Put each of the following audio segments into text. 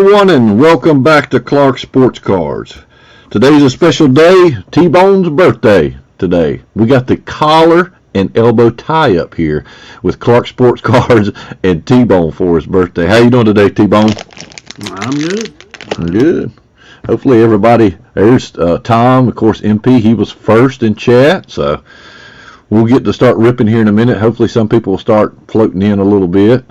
everyone, and welcome back to Clark Sports Cards. Today's a special day, T-Bone's birthday today. We got the collar and elbow tie up here with Clark Sports Cards and T-Bone for his birthday. How you doing today, T-Bone? I'm good. Good. Hopefully everybody, there's Tom, of course, MP, he was first in chat, so we'll get to start ripping here in a minute. Hopefully some people will start floating in a little bit.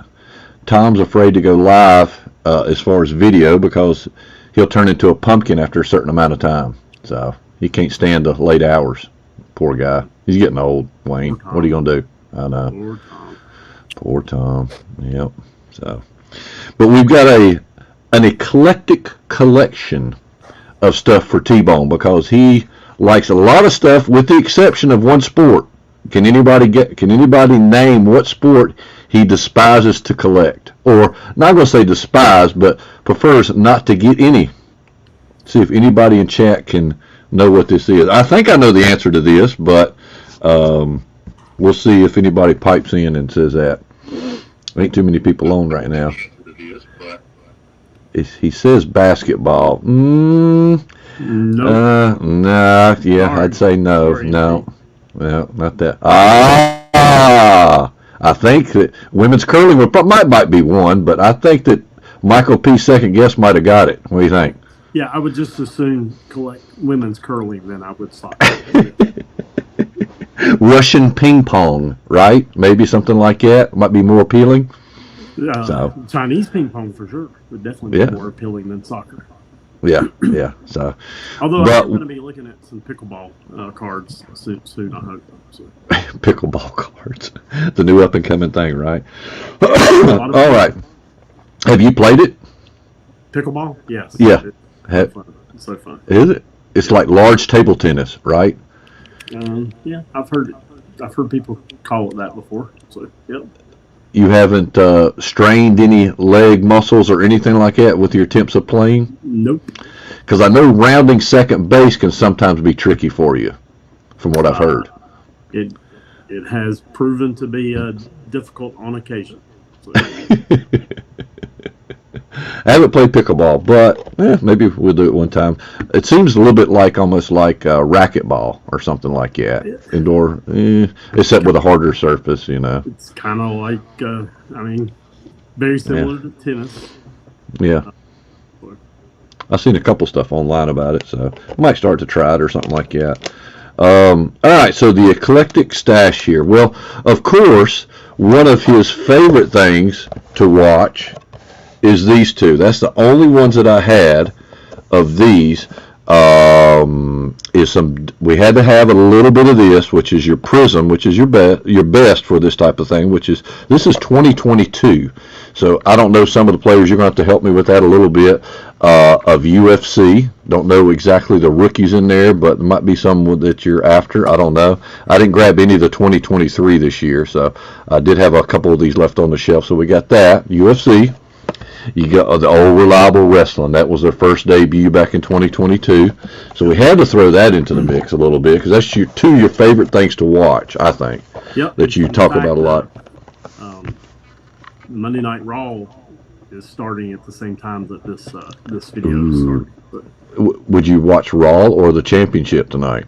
Tom's afraid to go live as far as video because he'll turn into a pumpkin after a certain amount of time. So he can't stand the late hours. Poor guy. He's getting old, Wayne. What are you going to do? I know. Poor Tom. Yep. So, but we've got an eclectic collection of stuff for T-Bone because he likes a lot of stuff with the exception of one sport. Can anybody name what sport he despises to collect? Or, not going to say despise, but prefers not to get any. See if anybody in chat can know what this is. I think I know the answer to this, but we'll see if anybody pipes in and says that. Ain't too many people on right now. He says basketball. No. Nah, yeah, I'd say no. Sorry. No. Well, not that. I think that women's curling might be one, but I think that Michael P. second guess might have got it. What do you think? Yeah, I would just as soon collect women's curling than I would soccer. Russian ping pong, right? Maybe something like that might be more appealing. Chinese ping pong for sure would definitely be more appealing than soccer. Yeah. So, although I'm going to be looking at some pickleball cards soon, I hope. So. Pickleball cards, the new up and coming thing, right? All right. Have you played it? Pickleball? Yes. Yeah. It's so fun. Is it? It's like large table tennis, right? Yeah, I've heard people call it that before. So, yep. You haven't strained any leg muscles or anything like that with your attempts of playing? Nope. Because I know rounding second base can sometimes be tricky for you, from what I've heard. It has proven to be difficult on occasion. So. I haven't played pickleball, but maybe we'll do it one time. It seems a little bit almost like racquetball or something like that. Yeah. Indoor, except with a harder surface, It's kind of like, very similar to tennis. Yeah. I've seen a couple stuff online about it, so I might start to try it or something like that. All right, so the eclectic stash here. Well, of course, one of his favorite things to watch is these two. That's the only ones that I had of these. We had to have a little bit of this, which is your Prism, which is your best for this type of thing, this is 2022. So I don't know some of the players. You're going to have to help me with that a little bit. Of UFC. Don't know exactly the rookies in there, but there might be some that you're after. I don't know. I didn't grab any of the 2023 this year, so I did have a couple of these left on the shelf. So we got that. UFC. You got the old Reliable Wrestling. That was their first debut back in 2022. So we had to throw that into the mix a little bit because that's two of your favorite things to watch, I think. Yep. That you talk about a lot. Monday Night Raw is starting at the same time that this video is starting. But, would you watch Raw or the championship tonight?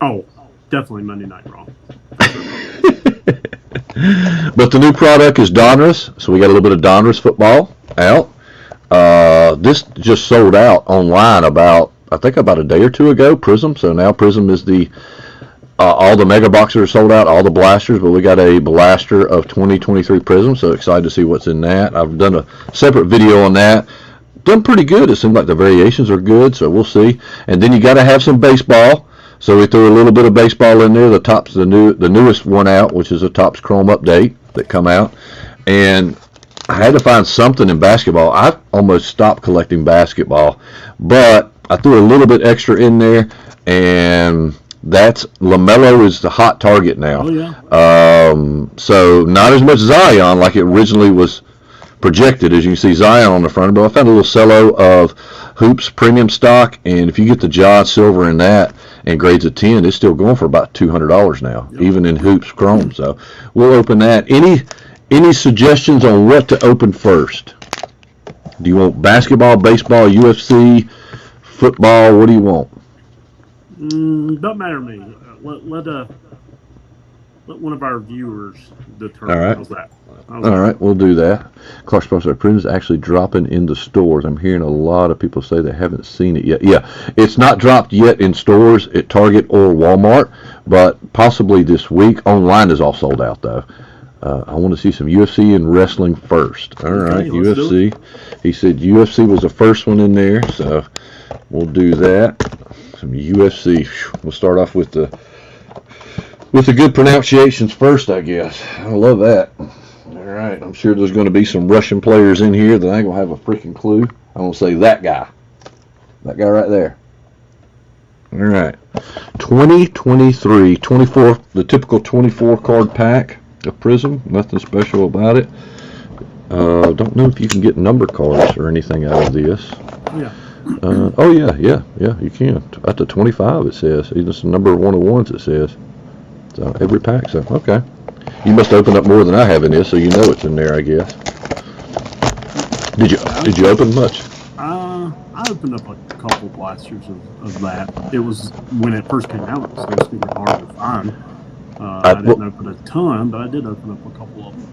Oh, definitely Monday Night Raw. But the new product is Donruss, so we got a little bit of Donruss football out. This just sold out online about a day or two ago, Prism. So now Prism is all the mega boxes are sold out, all the blasters, but we got a blaster of 2023 Prism, so excited to see what's in that. I've done a separate video on that. Done pretty good. It seems like the variations are good, so we'll see. And then you got to have some baseball. So we threw a little bit of baseball in there. The newest one out, which is a Topps Chrome update that come out. And I had to find something in basketball. I almost stopped collecting basketball, but I threw a little bit extra in there, and that's LaMelo is the hot target now. Oh, yeah. So not as much Zion like it originally was projected. As you can see, Zion on the front, but I found a little cello of Hoops premium stock, and if you get the John Silver in that and grades of 10, it's still going for about $200 now, even in Hoops Chrome. So we'll open that. Any suggestions on what to open first? Do you want basketball, baseball, UFC, football? What do you want? Don't matter to me. Let one of our viewers determine. All right. How's that? All right, we'll do that. Clark Sponsored Prisons actually dropping in the stores. I'm hearing a lot of people say they haven't seen it yet. Yeah, it's not dropped yet in stores at Target or Walmart, but possibly this week. Online is all sold out, though. I want to see some UFC and wrestling first. All right, UFC. He said UFC was the first one in there, so we'll do that. Some UFC. We'll start off with the good pronunciations first, I guess. I love that. All right, I'm sure there's going to be some Russian players in here that I ain't going to have a freaking clue. I'm going to say that guy. That guy right there. All right. 2023, 24, the typical 24 card pack of Prism. Nothing special about it. Don't know if you can get number cards or anything out of this. Yeah. Oh, yeah, you can. Up to 25, it says. Even some number 101s, it says. So every pack, so okay. You must open up more than I have in this, so you know it's in there, I guess. Did you open much? I opened up a couple blasters of that. It was when it first came out. It was so super hard to find. I didn't open a ton, but I did open up a couple of them.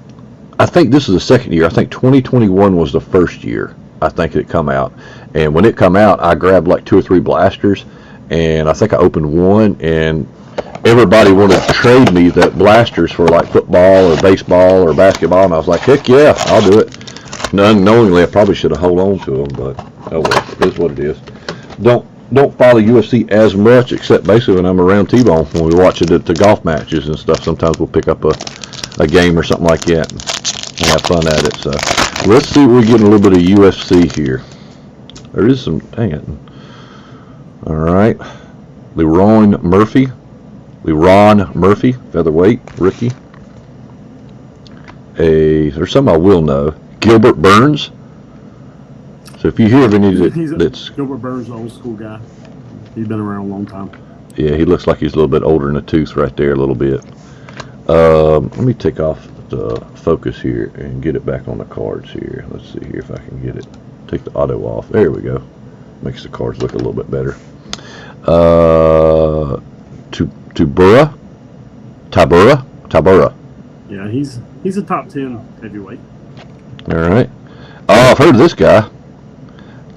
I think this is the second year. I think 2021 was the first year. I think it come out, and when it come out, I grabbed like 2 or 3 blasters, and I think I opened one, and everybody wanted to trade me that blasters for like football or baseball or basketball, and I was like, heck yeah, I'll do it. Unknowingly, I probably should have held on to them, but oh well, it is what it is. Don't follow UFC as much, except basically when I'm around Tbone, when we watch it at the golf matches and stuff. Sometimes we'll pick up a game or something like that and have fun at it. So let's see if we're getting a little bit of UFC here. There is some, dang it. All right, Leron Murphy, featherweight, rookie. There's some I will know. Gilbert Burns. So if you hear of any that's Gilbert Burns, the old school guy. He's been around a long time. Yeah, he looks like he's a little bit older in the tooth right there, a little bit. Let me take off the focus here and get it back on the cards here. Let's see here if I can get it. Take the auto off. There we go. Makes the cards look a little bit better. Tabura. Yeah, he's a top 10 heavyweight. All right. Oh, I've heard of this guy.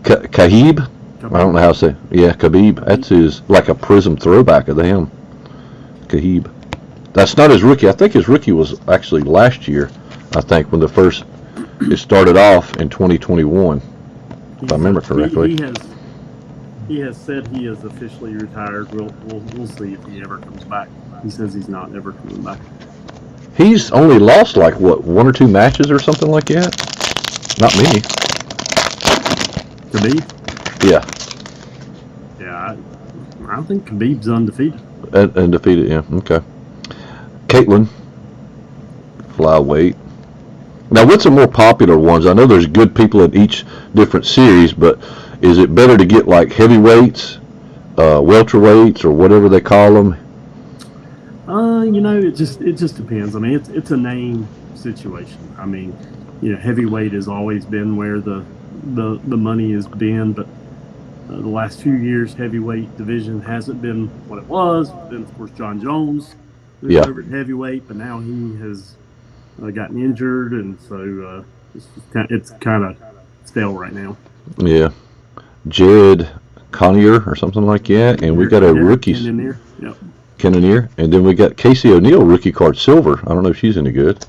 Khabib. I don't know how to say. Yeah, Khabib. That's his like a Prism throwback of him. Khabib. That's not his rookie. I think his rookie was actually last year. I think when it started off in 2021, if I remember correctly. He has said he is officially retired. We'll see if he ever comes back. He says he's not ever coming back. He's only lost like what 1 or 2 matches or something like that. Not many. Khabib? Yeah. Yeah, I think Khabib's undefeated. Undefeated, yeah. Okay. Caitlin, flyweight. Now, what's the more popular ones? I know there's good people in each different series, but is it better to get like heavyweights, welterweights, or whatever they call them? It just depends. I mean, it's a name situation. I mean, heavyweight has always been where the money has been, but the last few years, heavyweight division hasn't been what it was. Then, of course, John Jones moved over at heavyweight, but now he has gotten injured, and so it's kind of stale right now. Yeah. Jared Cannonier or something like that, and we got a rookie. Cannonier, and then we got Casey O'Neill, rookie card silver. I don't know if she's any good,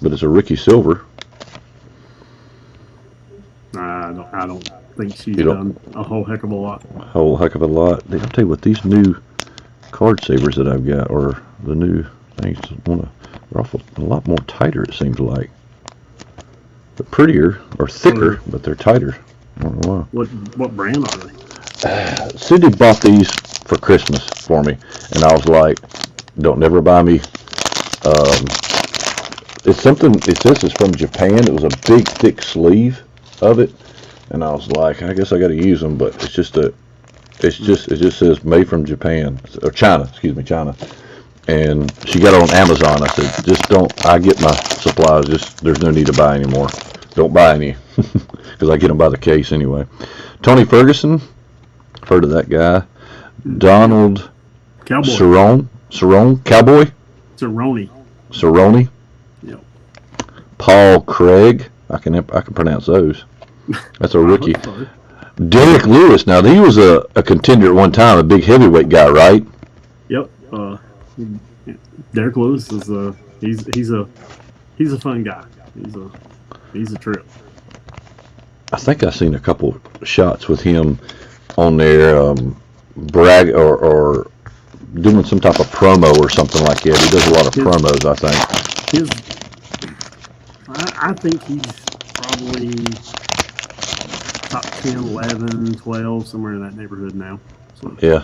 but it's a rookie silver. I don't think she's done a whole heck of a lot. I'll tell you what, these new card savers that I've got, or the new things, they're awful, a lot more tighter, it seems like. They're prettier, or thicker, but they're tighter. I don't know why. What brand are they? Cindy bought these for Christmas for me, and I was like, don't never buy me. It's something, it says it's from Japan. It was a big, thick sleeve of it, and I was like, I guess I got to use them, but it just says made from Japan, or China, China. And she got it on Amazon. I said, I get my supplies, there's no need to buy anymore. Don't buy any. because I get them by the case anyway. Tony Ferguson, heard of that guy. Donald Cowboy. Cerrone, Cowboy. Cerrone. Yep. Paul Craig, I can pronounce those. That's a rookie. So. Derek Lewis. Now he was a contender at one time, a big heavyweight guy, right? Yep. Derek Lewis is he's a fun guy. He's a trip. I think I've seen a couple shots with him on there, brag or doing some type of promo or something like that. He does a lot of promos, I think. I think he's probably top 10, 11, 12, somewhere in that neighborhood now. So. Yeah.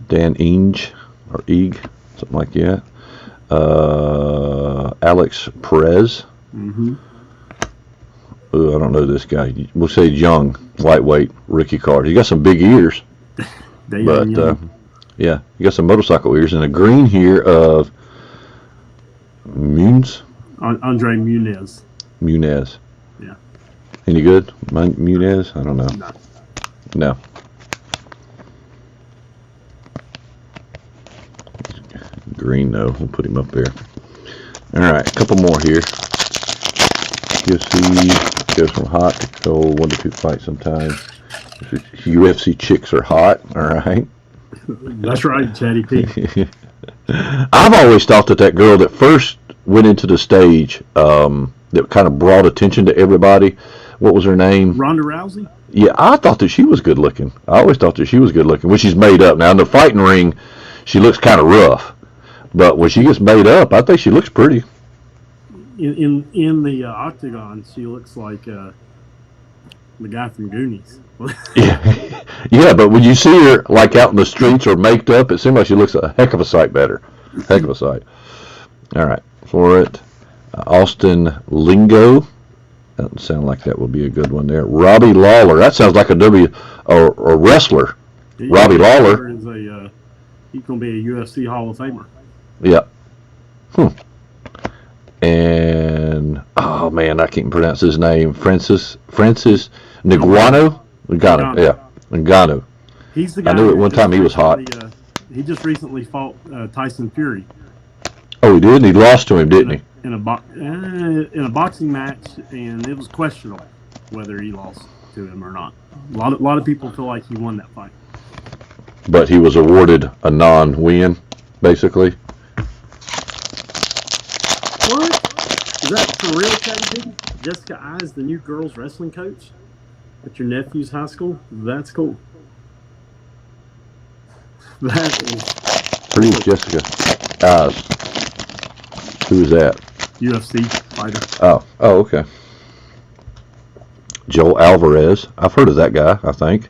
Dan Inge, or Eeg, something like that. Alex Perez. Mm-hmm. Ooh, I don't know this guy. We'll say young, lightweight, rookie card. He got some big ears. Yeah, he got some motorcycle ears. And a green here of Andre Muniz. Yeah. Any good? Muniz? I don't know. No. Green, though. We'll put him up there. All right, a couple more here. UFC goes from hot to cold, 1 to 2 fights sometimes. UFC chicks are hot, all right? That's right, Chatty P. I've always thought that girl that first went into the stage, that kind of brought attention to everybody, what was her name? Ronda Rousey? Yeah, I thought that she was good looking. I always thought that she was good looking. When she's made up. Now, in the fighting ring, she looks kind of rough. But when she gets made up, I think she looks pretty. In the octagon, she looks like the guy from Goonies. Yeah, but when you see her like out in the streets or maked up, it seems like she looks a heck of a sight better. Heck of a sight. All right, for it, Austin Lingo. Doesn't sound like that would be a good one there. Robbie Lawler. That sounds like a wrestler. Robbie Lawler. He's going to be a UFC Hall of Famer. Yeah. And oh man, I can't pronounce his name. Francis Ngannou. Yeah, Ngannou. He's the guy. I knew at one time he was hot. He just recently fought Tyson Fury. Oh, he did. And he lost to him, didn't he? In a boxing match, and it was questionable whether he lost to him or not. A lot of people feel like he won that fight. But he was awarded a non-win, basically. What? Is that for real, Chatty? Jessica I is the new girls wrestling coach at your nephew's high school? That's cool. That is. Who's Jessica Eyes? Who is that? UFC fighter. Oh, okay. Joel Alvarez. I've heard of that guy, I think.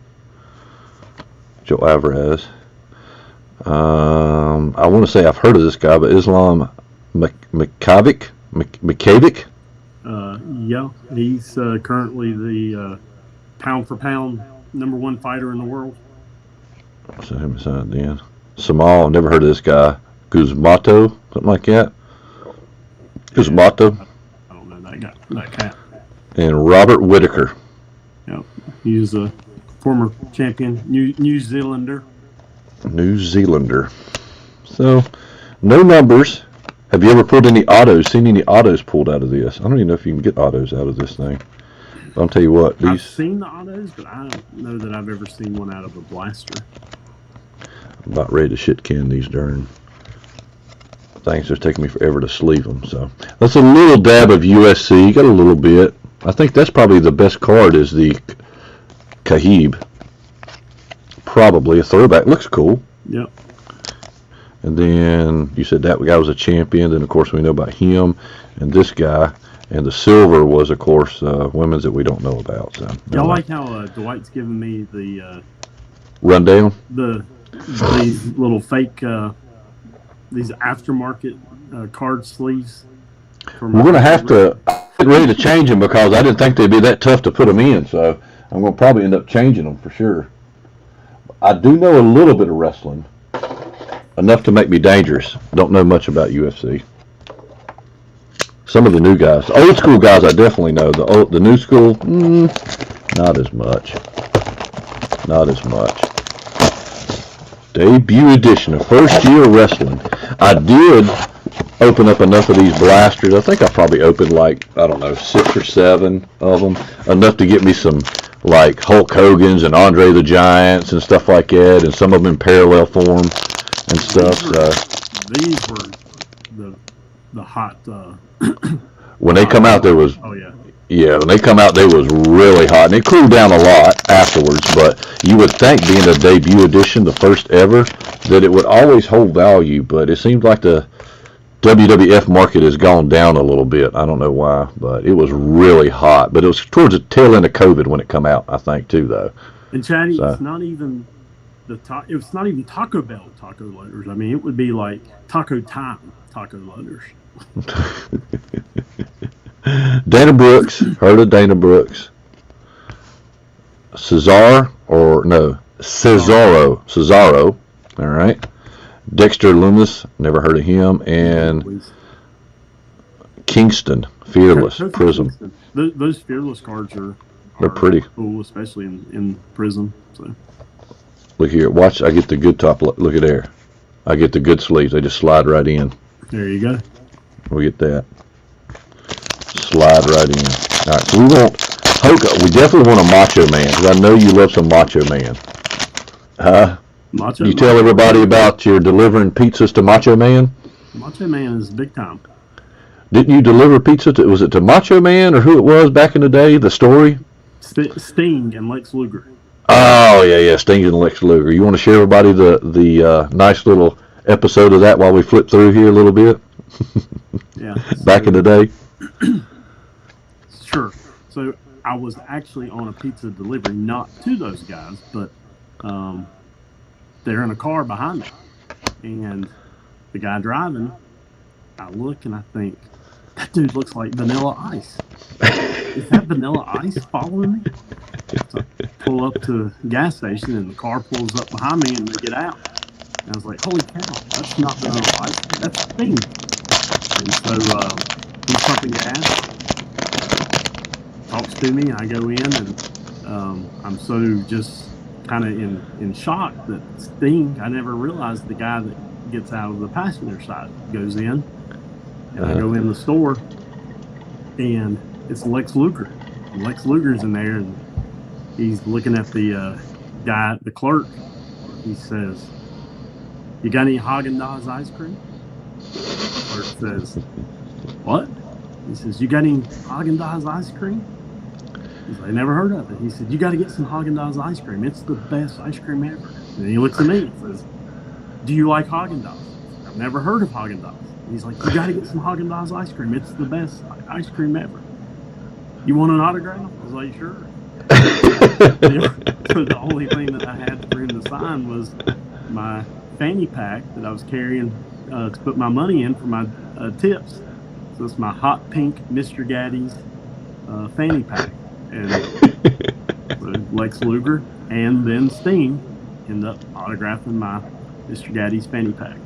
Joel Alvarez. I want to say I've heard of this guy, but Islam Makavik? Yeah, he's currently the pound for pound #1 fighter in the world. So him aside then. Samal, never heard of this guy. Guzmato, something like that. Guzmato. I don't know that guy. That cat. And Robert Whitaker. Yep, he's a former champion, New Zealander. New Zealander. So, no numbers. Have you ever pulled any autos? Seen any autos pulled out of this? I don't even know if you can get autos out of this thing. But I'll tell you what. I've seen the autos, but I don't know that I've ever seen one out of a blaster. I'm about ready to shit can these darn things. It's taking me forever to sleeve them. So that's a little dab of USC. Got a little bit. I think that's probably the best card is the Kahib. Probably a throwback. Looks cool. Yep. And then you said that guy was a champion. Then, of course, we know about him and this guy. And the silver was, of course, women's that we don't know about. So, y'all like how Dwight's giving me the rundown? These little fake, these aftermarket card sleeves. We're going to have to get ready to change them because I didn't think they'd be that tough to put them in. So I'm going to probably end up changing them for sure. I do know a little bit of wrestling. Enough to make me dangerous. Don't know much about UFC. Some of the new guys, the old school guys, I definitely know. The new school, not as much. Not as much. Debut edition of first year wrestling. I did open up enough of these blasters. I think I probably opened like, I don't know, 6 or 7 of them. Enough to get me some like Hulk Hogan's and Andre the Giants and stuff like that, and some of them in parallel form and stuff. These were the hot. When they come out, there was. Oh yeah. Yeah, when they come out, they was really hot, and it cooled down a lot afterwards. But you would think, being a debut edition, the first ever, that it would always hold value. But it seems like the WWF market has gone down a little bit. I don't know why, but it was really hot. But it was towards the tail end of COVID when it come out, I think, too, though. And Chatty, it's not even it's not even Taco Bell taco loaders. I mean, it would be like Taco Time taco loaders. Dana Brooks, heard of Dana Brooks? Cesaro, all right. Dexter Loomis, never heard of him, and Kingston, Fearless, Prism. Those Fearless cards they're pretty cool, especially in Prism. So. Look here, watch, I get the good top, look at there. I get the good sleeves, they just slide right in. There you go. We get that. Slide right in. All right, so we definitely want a Macho Man, because I know you love some Macho Man. You tell everybody about your delivering pizzas to Macho Man? Macho Man is big time. Didn't you deliver pizza was it to Macho Man, or who it was back in the day, the story? Sting and Lex Luger. Oh, yeah, Sting and Lex Luger. You want to share everybody the nice little episode of that while we flip through here a little bit? Yeah. Back in the day? Sure. So I was actually on a pizza delivery, not to those guys, but they're in a car behind me. And the guy driving, I look and I think, that dude looks like Vanilla Ice. Is that Vanilla Ice following me? So I pull up to the gas station and the car pulls up behind me and they get out. And I was like, holy cow, that's not Vanilla Ice, that's Sting. And so he's pumping gas, talks to me, I go in, and I'm so just kind of in shock that Sting, I never realized the guy that gets out of the passenger side goes in, and I go in the store, and it's Lex Luger. And Lex Luger's in there, and he's looking at the guy, the clerk. He says, "You got any Haagen-Dazs ice cream?" The clerk says, "What?" He says, "You got any Haagen-Dazs ice cream?" He's like, "Never heard of it." He said, "You got to get some Haagen-Dazs ice cream. It's the best ice cream ever." And then he looks at me and says, "Do you like Haagen-Dazs?" "I've never heard of Haagen-Dazs." He's like, "You got to get some Haagen-Dazs ice cream. It's the best ice cream ever. You want an autograph?" I was like, "Sure." So the only thing that I had for him to sign was my fanny pack that I was carrying to put my money in for my tips. So it's my hot pink Mr. Gaddy's fanny pack. And so Lex Luger and then Sting end up autographing my Mr. Gaddy's fanny pack.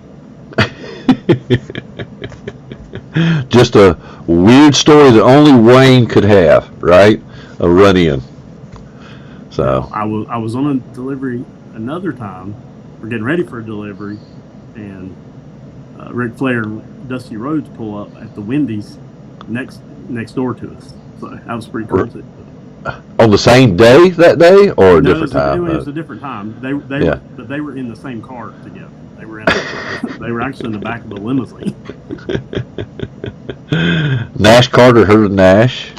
Just a weird story that only Wayne could have, right? A run-in. So I was on a delivery another time. We're getting ready for a delivery, and Ric Flair and Dusty Rhodes pull up at the Wendy's next door to us. So that was pretty cool too. On the same day that day, or a different time? It was a different time. They were in the same car together. They were actually in the back of the limousine. Nash Carter, heard of Nash.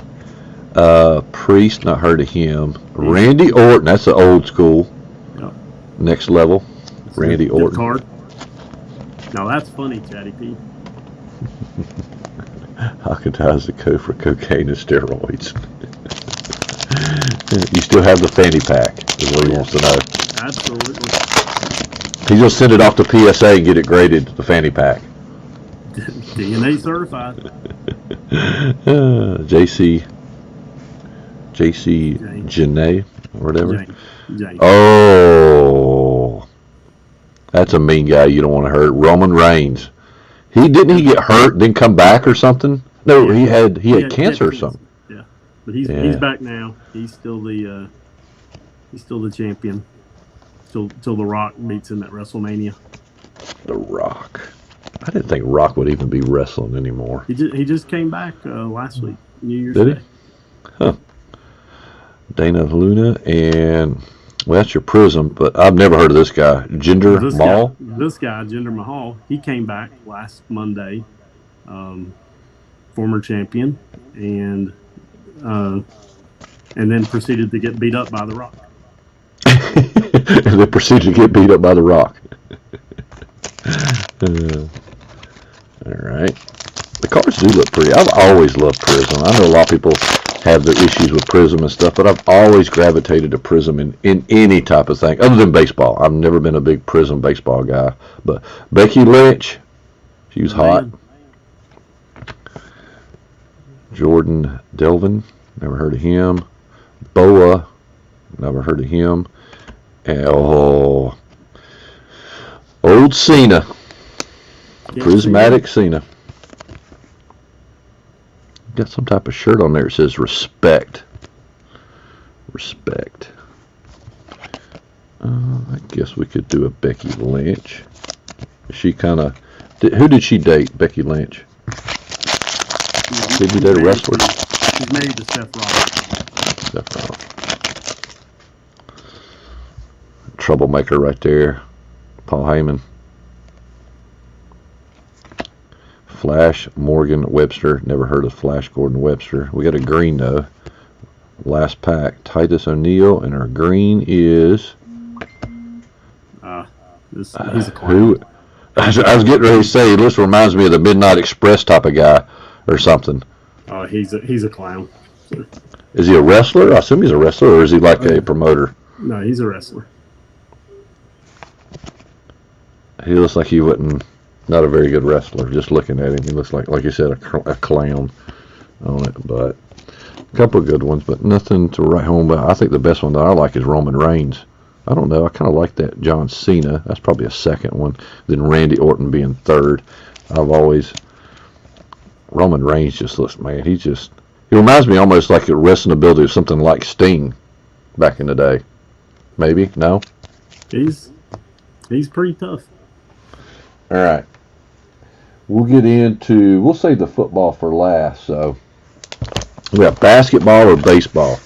Priest, not heard of him. Randy Orton, that's the old school. Yep. Next level. Randy Orton. Card. Now that's funny, Chatty P. Haagen-Dazs the code for cocaine and steroids. You still have the fanny pack, is what he wants to know. Absolutely. He's going to send it off to PSA and get it graded, the fanny pack. DNA certified. JC Janae, or whatever. Jane. Oh, that's a mean guy you don't want to hurt. Roman Reigns. Didn't he get hurt, then come back or something? No, Yeah. he had cancer or something. Yeah, but he's back now. He's still the champion. Till The Rock beats him at WrestleMania. The Rock. I didn't think Rock would even be wrestling anymore. He just came back last week, New Year's Did Day. Huh. Dana Luna and well, that's your Prism, but I've never heard of this guy, Jinder Mahal. This guy, Jinder Mahal, he came back last Monday, former champion, and then proceeded to get beat up by The Rock. And they proceeded to get beat up by The Rock. All right. The cards do look pretty. I've always loved Prism. I know a lot of people have their issues with Prism and stuff, but I've always gravitated to Prism in any type of thing, other than baseball. I've never been a big Prism baseball guy. But Becky Lynch, she was hot. Jordan Delvin, never heard of him. Boa, never heard of him. And, old Cena. Prismatic Cena. Got some type of shirt on there that says respect. Respect. I guess we could do a Becky Lynch. She kind of... Who did she date, Becky Lynch? Did she date a wrestler? She's married to Seth Rollins. Seth Rollins. Troublemaker right there. Paul Heyman. Flash Morgan Webster. Never heard of Flash Gordon Webster. We got a green though. Last pack. Titus O'Neil, and our green is. He's a clown. I was getting ready to say this reminds me of the Midnight Express type of guy or something. He's a clown. Is he a wrestler? I assume he's a wrestler, or is he like a promoter? No, he's a wrestler. He looks like he wouldn't. Not a very good wrestler. Just looking at him, he looks like you said, a clown on it. But a couple of good ones, but nothing to write home about. I think the best one that I like is Roman Reigns. I don't know. I kind of like that John Cena. That's probably a second one. Then Randy Orton being third. Roman Reigns just looks, man. He reminds me almost like a wrestling ability of something like Sting back in the day. Maybe no. He's pretty tough. All right. We'll save the football for last. So we got basketball or baseball.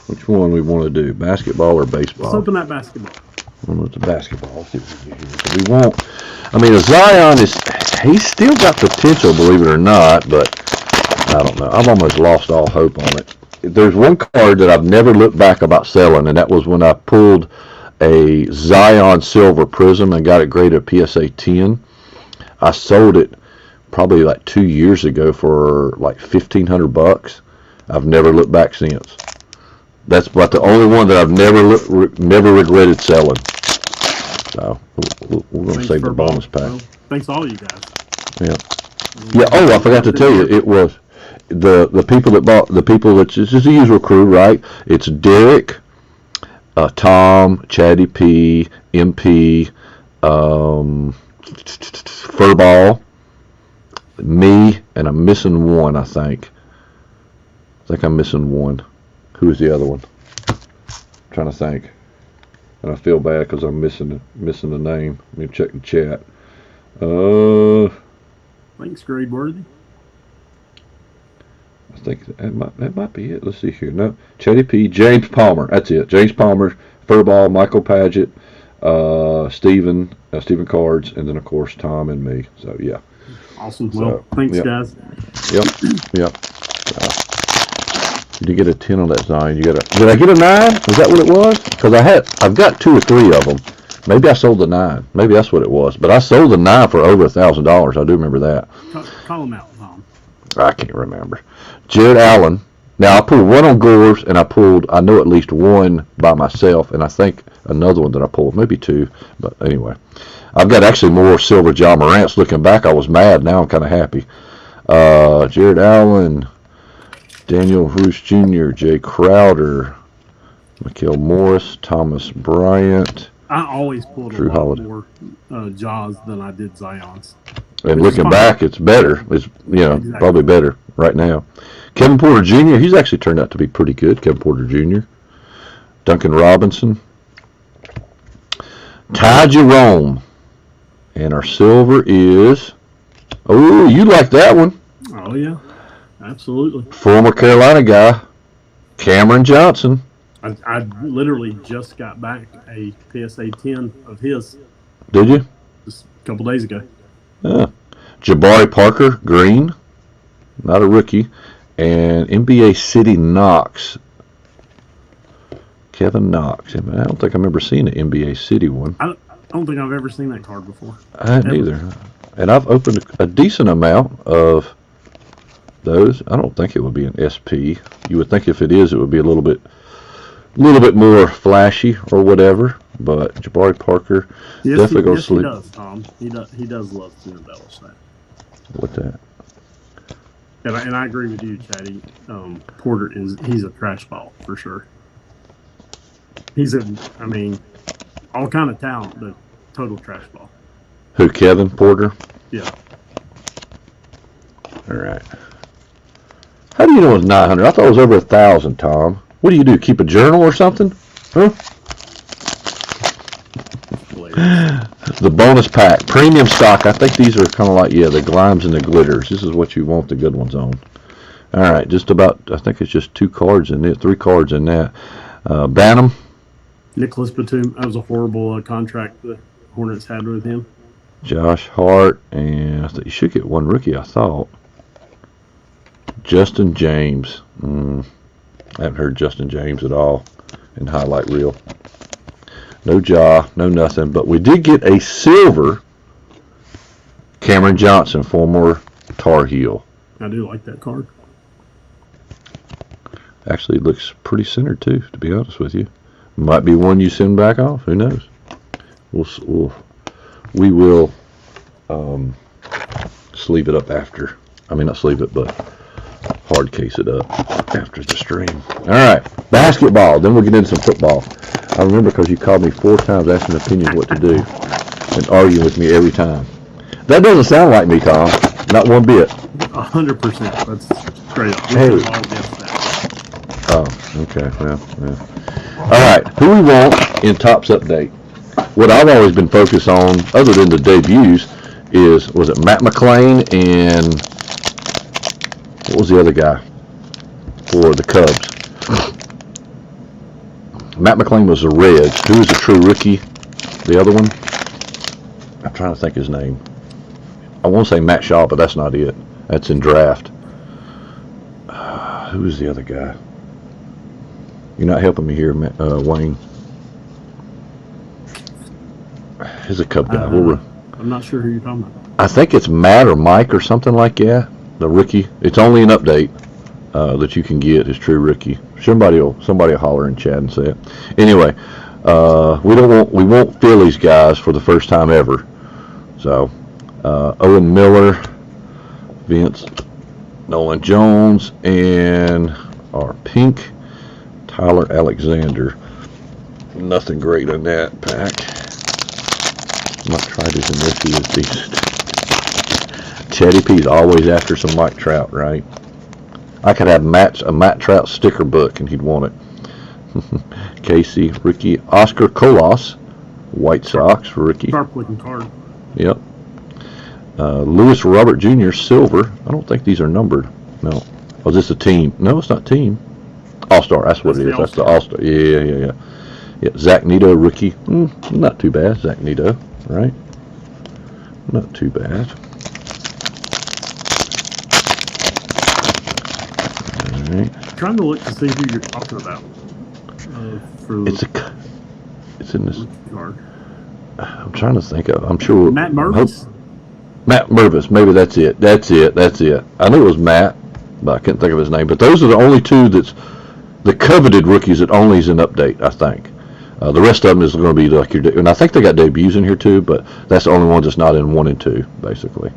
Which one we want to do? Basketball or baseball? Let's open that basketball. It's a basketball. Let's see what we do here. So Zion he's still got potential, believe it or not, but I don't know. I've almost lost all hope on it. There's one card that I've never looked back about selling, and that was when I pulled a Zion Silver Prism and got it graded PSA 10. I sold it probably like 2 years ago for like $1,500. I've never looked back since. That's about the only one that I've never regretted selling. So we're going to save the bonus pack. Well, thanks to all you guys. Yeah. Yeah. Oh, I forgot to tell you, it was the people that bought it's just the usual crew, right? It's Derek, Tom, Chatty P, MP, Furball, me, and I'm missing one. I think I'm missing one. Who's the other one? I'm trying to think, and I feel bad because I'm missing the name. Let me check the chat. Thanks, Grade Worthy. I think that might be it. Let's see here. No, Chetty P, James Palmer. That's it. James Palmer, Furball, Michael Paget, Stephen Cards, and then of course Tom and me. So yeah. Awesome. Well, thanks guys. Yep. You did get a 10 on that Zion. Did I get a 9? Was that what it was? Because I've got 2 or 3 of them. Maybe I sold the 9. Maybe that's what it was. But I sold the 9 for over $1,000. I do remember that. Call them out, Tom. I can't remember. Jared Allen. Now I pulled one on Gores, and I know at least one by myself, and I think another one that I pulled, maybe 2. But anyway, I've got actually more silver John Morant's. Looking back, I was mad. Now I'm kind of happy. Jared Allen. Daniel Roos Jr., Jay Crowder, Mikael Morris, Thomas Bryant. I always pulled Drew a lot Holiday. more Jaws than I did Zions. And Which is looking fine. back, it's better. It's Exactly. probably better right now. Kevin Porter Jr. He's actually turned out to be pretty good. Kevin Porter Jr. Duncan Robinson. Ty Jerome. And our silver is, oh, you like that one. Oh yeah, absolutely. Former Carolina guy, Cameron Johnson. I literally just got back a PSA 10 of his Did you? just a couple days ago. Jabari Parker, green. Not a rookie. And NBA City Knox. Kevin Knox. I don't think I remember seeing an NBA City one. I don't think I've ever seen that card before. I hadn't either. And I've opened a decent amount of those. I don't think it would be an SP. You would think if it is, it would be a little bit more flashy or whatever. But Jabari Parker, definitely go sleep. He does, Tom. He does love to embellish that. What's that? And I agree with you, Chatty. Porter he's a trash ball for sure. He's all kind of talent, but total trash ball. Who, Kevin Porter? Yeah. All right. How do you know it's 900? I thought it was over 1,000, Tom. What do? Keep a journal or something? Huh? The bonus pack. Premium stock. I think these are kind of like, the glimes and the glitters. This is what you want the good ones on. All right. Just about, I think it's just 2 cards in it. 3 cards in that. Bantam. Nicholas Batum. That was a horrible contract the Hornets had with him. Josh Hart. And I thought you should get one rookie, I thought. Justin James. I haven't heard Justin James at all in highlight reel. No jaw, no nothing. But we did get a silver Cameron Johnson, former Tar Heel. I do like that card. Actually, it looks pretty centered too, to be honest with you. Might be one you send back off. Who knows? We will sleeve it up after. I mean, not sleeve it, but hard case it up after the stream. All right, basketball. Then we'll get into some football. I remember because you called me 4 times asking opinions what to do and arguing with me every time. That doesn't sound like me, Tom. Not one bit. 100%. That's straight up. Hey. We all guessed that. Oh, okay. Well. All right, who we want in Topps Update? What I've always been focused on, other than the debuts, was it Matt McClain and what was the other guy for the Cubs? Matt McClain was the Reds. Who was the true rookie? The other one? I'm trying to think his name. I want to say Matt Shaw, but that's not it. That's in draft. Who was the other guy? You're not helping me here, Wayne. He's a Cub guy. I'm not sure who you're talking about. I think it's Matt or Mike or something like that. The rookie. It's only an update that you can get his true rookie. Somebody will holler in chat and say it. Anyway, we won't Phillies guys for the first time ever. So Owen Miller, Vince, Nolan Jones, and our pink Tyler Alexander. Nothing great on that pack. I might try this, and this is decent. Chetty P's always after some Mike Trout, right? I could have a Matt Trout sticker book, and he'd want it. Casey, Ricky, Oscar Colas, White Sox, Ricky. Sharp looking card. Yep. Lewis Robert Jr., silver. I don't think these are numbered. No. Oh, is this a team? No, it's not team. All-Star, that's what it is. That's the All-Star. Yeah. Zach Neto, rookie. Not too bad, Zach Neto, right? Not too bad. All right. Trying to look to see who you're talking about. It's in this card. I'm trying to think of. I'm sure. Matt Mervis. Matt Mervis. Maybe that's it. That's it. I knew it was Matt, but I couldn't think of his name. But those are the only 2 that's the coveted rookies that only is an update, I think. The rest of them is going to be like your, and I think they got debuts in here too, but that's the only one that's not in 1 and 2, basically.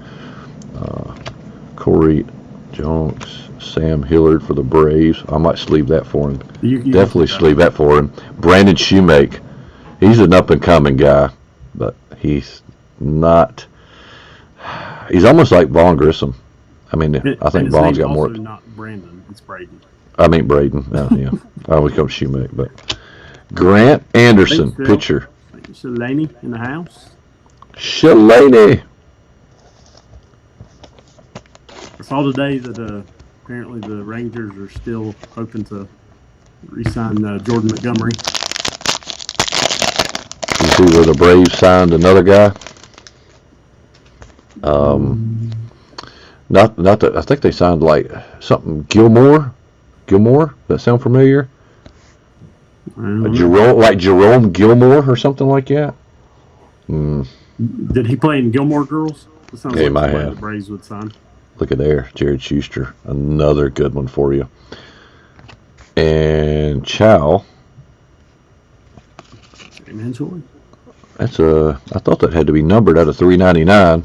Corey Jonks, Sam Hillard for the Braves. I might sleeve that for him. You Definitely sleeve that for him. Brandon Shoemake. He's an up and coming guy, but he's not He's almost like Vaughn Grissom. I mean, I think Vaughn's got more. Not Brandon, it's Braden. I mean Braden. Yeah. I always call him Shoemake, but Grant Anderson, pitcher. Shalani in the house. Shalani. I saw today that apparently the Rangers are still hoping to re-sign Jordan Montgomery. You see where the Braves signed another guy? Not that I think they signed like something Gilmore. Does that sound familiar? Jerome Gilmore or something like that. Did he play in Gilmore Girls? It sounds Yeah, like the the Braves would sign. Look at there, Jared Schuster, another good one for you. And Chow. That's I thought that had to be numbered out of 399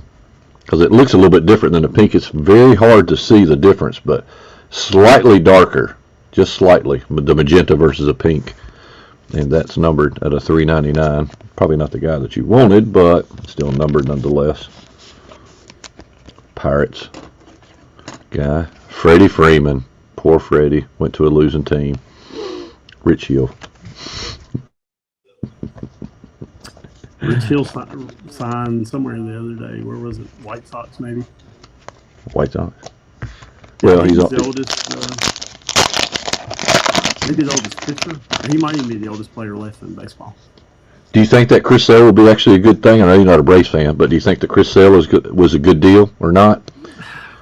because it looks a little bit different than the pink. It's very hard to see the difference, but slightly darker, just slightly, the magenta versus the pink. And that's numbered at a 399. Probably not the guy that you wanted, but still numbered nonetheless. Pirates guy, Freddie Freeman. Poor Freddie, went to a losing team. Rich Hill. Rich Hill signed somewhere the other day. Where was it? White Sox, maybe? White Sox? Well, he's the oldest. Maybe the oldest pitcher. He might even be the oldest player left in baseball. Do you think that Chris Sale will be actually a good thing? I know you're not a Braves fan, but do you think that Chris Sale was a good deal or not?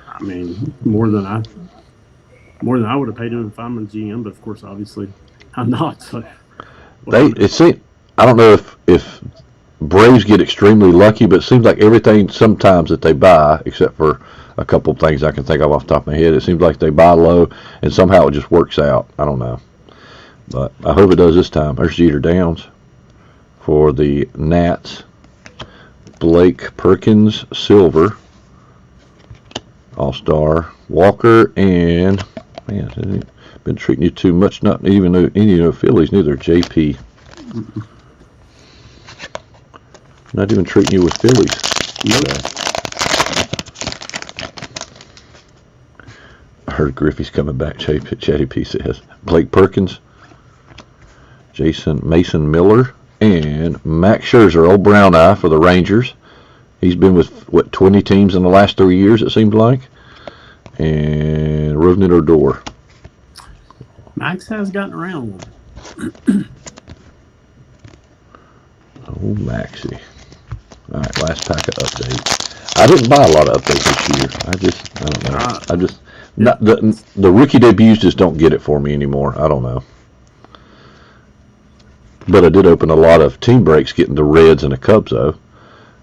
I mean, more than I would have paid him if I'm a GM, but of course, obviously, I'm not. So I don't know if Braves get extremely lucky, but it seems like everything sometimes that they buy, except for a couple of things I can think of off the top of my head, it seems like they buy low and somehow it just works out. I don't know, but I hope it does this time. There's Jeter Downs for the Nats. Blake Perkins, silver. All-Star Walker, and man, been treating you too much. Not even any of the Phillies, neither. JP. Not even treating you with Phillies. Nope. I heard Griffey's coming back. Chatty P says Blake Perkins, Mason Miller, and Max Scherzer, old brown eye for the Rangers. He's been with 20 teams in the last 3 years, it seems like. And Rovnin Odor. Max has gotten around a little. Oh, Maxie. All right, last pack of updates. I didn't buy a lot of updates this year. I don't know. The rookie debuts just don't get it for me anymore. I don't know. But I did open a lot of team breaks getting the Reds and the Cubs, though.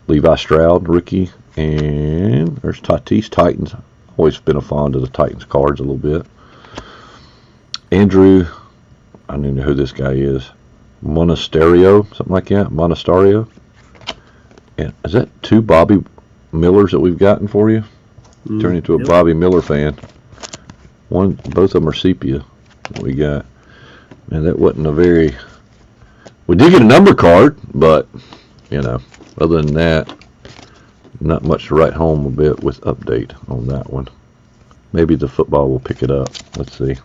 Levi Stroud, rookie, and there's Tatis, Titans. Always been a fond of the Titans cards a little bit. Andrew, I don't even know who this guy is. Monasterio, something like that. Monasterio. And is that 2 Bobby Millers that we've gotten for you? Turn into a Bobby Miller fan. Both of them are sepia. What we got? Man, that wasn't a very. We did get a number card, but other than that, not much to write home a bit with update on that one. Maybe the football will pick it up. Let's see.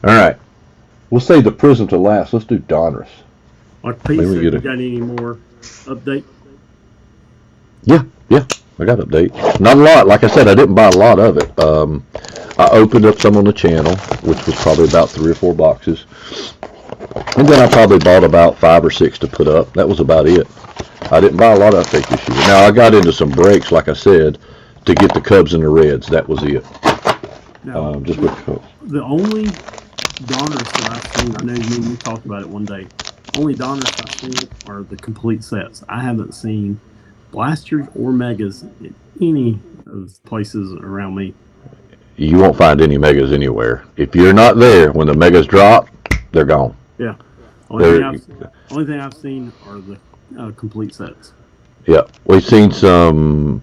All right. We'll save the Prism to last. Let's do Donruss. Like Pete said, you got any more update? Yeah. I got update. Not a lot. Like I said, I didn't buy a lot of it. I opened up some on the channel, which was probably about 3 or 4 boxes. And then I probably bought about 5 or 6 to put up. That was about it. I didn't buy a lot of updates this year. Now, I got into some breaks, like I said, to get the Cubs and the Reds. That was it. Now, just because. The only Donruss that I've seen, I know we talked about it one day, only Donruss I've seen are the complete sets. I haven't seen blasters or megas in any of the places around me. You won't find any megas anywhere. If you're not there when the megas drop, they're gone. Yeah. Only thing I've seen are the complete sets. Yeah. We've seen some.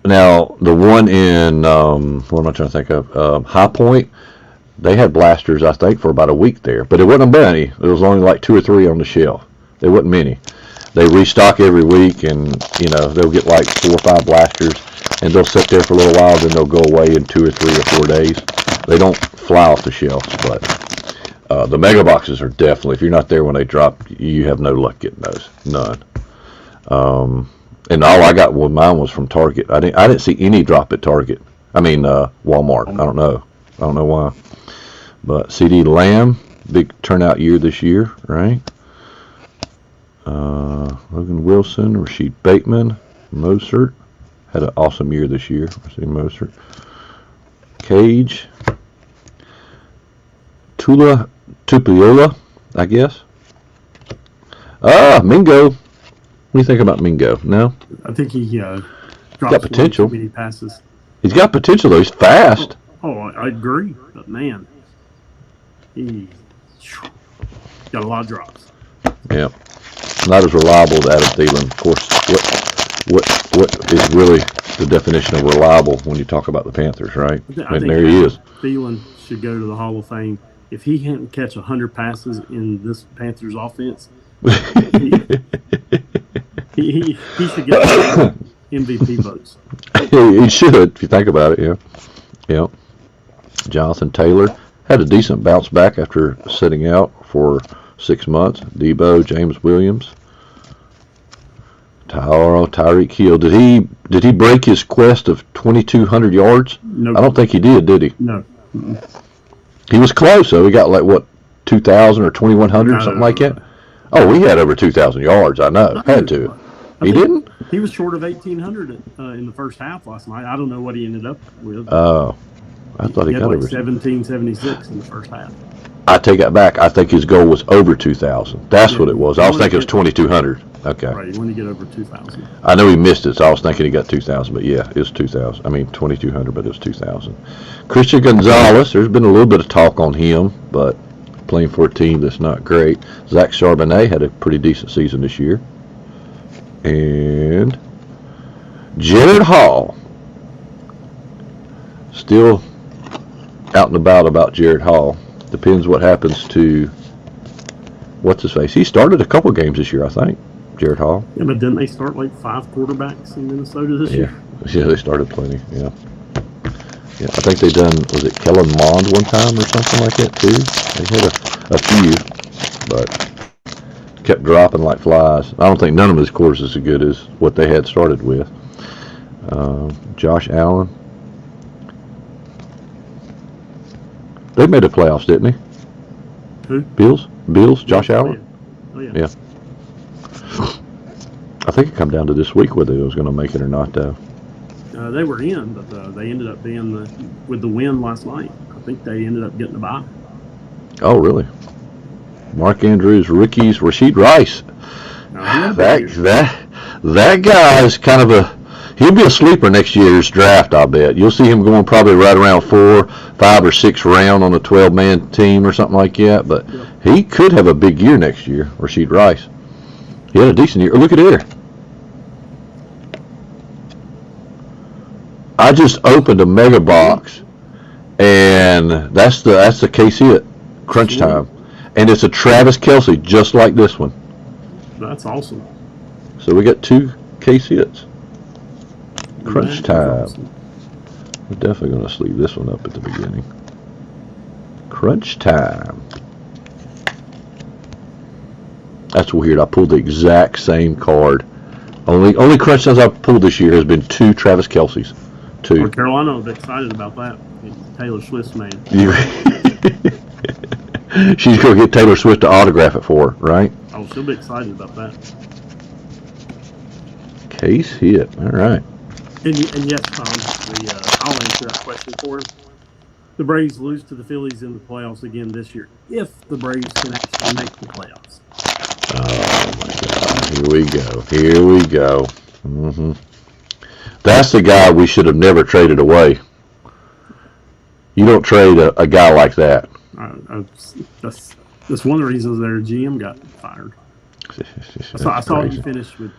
Now, the one in, what am I trying to think of? High Point, they had blasters, I think, for about a week there. But it wasn't many. There was only like 2 or 3 on the shelf. There wasn't many. they restock every week, and they'll get like 4 or 5 blasters, and they'll sit there for a little while, then they'll go away in 2 or 3 or 4 days. They don't fly off the shelves, but the mega boxes are definitely, if you're not there when they drop, you have no luck getting those, none. And all I got with mine was from Target. I didn't see any drop at Target. I mean Walmart. I don't know why. But CD Lamb, big turnout year this year, right? Logan Wilson, Rasheed Bateman, Mozart had an awesome year this year. I see Mozart. Cage, Tupiola, I guess. Mingo. What do you think about Mingo? No? I think he drops got potential. Too many passes. He's got potential, though. He's fast. I agree. But, man, he got a lot of drops. Yeah. Not as reliable as Adam Thielen. Of course, what is really the definition of reliable when you talk about the Panthers, right? I think there he is. Thielen should go to the Hall of Fame. If he can't catch 100 passes in this Panthers offense, he should get MVP votes. He should, if you think about it, yeah. Yeah. Jonathan Taylor had a decent bounce back after sitting out for 6 months. Tbone, James Williams. Tyreek Hill. Did he break his quest of 2,200 yards? No. I don't think he did he? No. He was close, though. He got like, what, 2,000 or 2,100, something like that? Oh, we had over 2,000 yards, I know. Had to. He didn't? He was short of 1,800 in the first half last night. I don't know what he ended up with. Oh. I thought he had got like over 1776 in the first half. I take that back. I think his goal was over 2,000. That's what it was. I was thinking it was 2,200. Okay. Right, you want to get over 2,000. I know he missed it, so I was thinking he got 2,000, but yeah, it was 2,000. I mean, 2,200, but it was 2,000. Christian Gonzalez, there's been a little bit of talk on him, but playing for a team that's not great. Zach Charbonnet had a pretty decent season this year. And Jared Hall. Still out and about Jared Hall. Depends what happens to what's his face. He started a couple games this year, I think. Jared Hall. Yeah, but didn't they start like 5 quarterbacks in Minnesota this year? Yeah, they started plenty. Yeah. Yeah, I think they done, was it Kellen Mond one time or something like that too? They had a few, but kept dropping like flies. I don't think none of his courses as good as what they had started with. Josh Allen. They made the playoffs, didn't they? Who? Bills, Josh Allen? Oh, yeah. Yeah. I think it come down to this week whether they was going to make it or not, though. They were in, but they ended up being with the win last night. I think they ended up getting a bye. Oh, really? Mark Andrews, rookies, Rashid Rice. That guy is kind of he'll be a sleeper next year's draft, I bet. You'll see him going probably right around 4, 5, or 6 round on a 12-man team or something like that. But he could have a big year next year, Rashid Rice. He had a decent year. Look at there. I just opened a mega box, and that's the case hit, crunch time, and it's a Travis Kelce just like this one. That's awesome. So we got 2 case hits. Crunch time. Awesome. We're definitely going to sleeve this one up at the beginning. Crunch time. That's weird. I pulled the exact same card. Only crunch times I've pulled this year has been 2 Travis Kelce's. 2. Well, Carolina's excited about that. Taylor Swift's man. She's going to get Taylor Swift to autograph it for her, right? Oh, she'll be excited about that. Case hit. All right. And yes, Tom, I'll answer that question for him. The Braves lose to the Phillies in the playoffs again this year, if the Braves can actually make the playoffs. Oh, my God. Here we go. Mm-hmm. That's the guy we should have never traded away. You don't trade a guy like that. That's one of the reasons their GM got fired. I saw he finished with